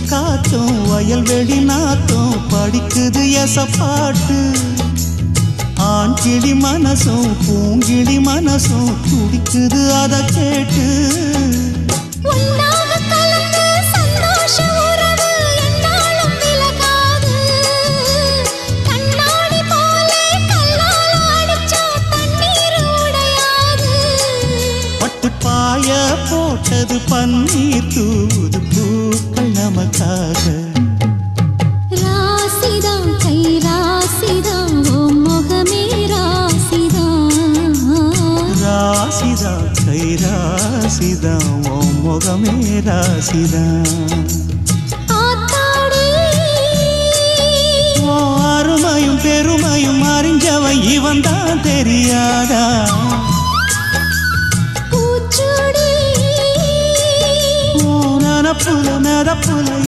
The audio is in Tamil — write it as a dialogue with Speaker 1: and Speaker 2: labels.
Speaker 1: காத்தும் வயல்வெளி நாத்தும் படிக்குது எசப்பாட்டு ஆண்கிளி மனசும் பூங்கிளி மனசும் துடிக்குது அத கேட்டு பாய போட்டது பன்னீர் தூது பூக்கள் நமக்காக
Speaker 2: ராசிதான் கை ராசிதான் ஓ முகமே ராசிதான்
Speaker 1: ராசிதான் கை ராசிதான் ஓ முகமே ராசிதான் அருமையும் பெருமையும் அறிஞ்சவன் இவன் தான் தெரியாதா புல நரப்புல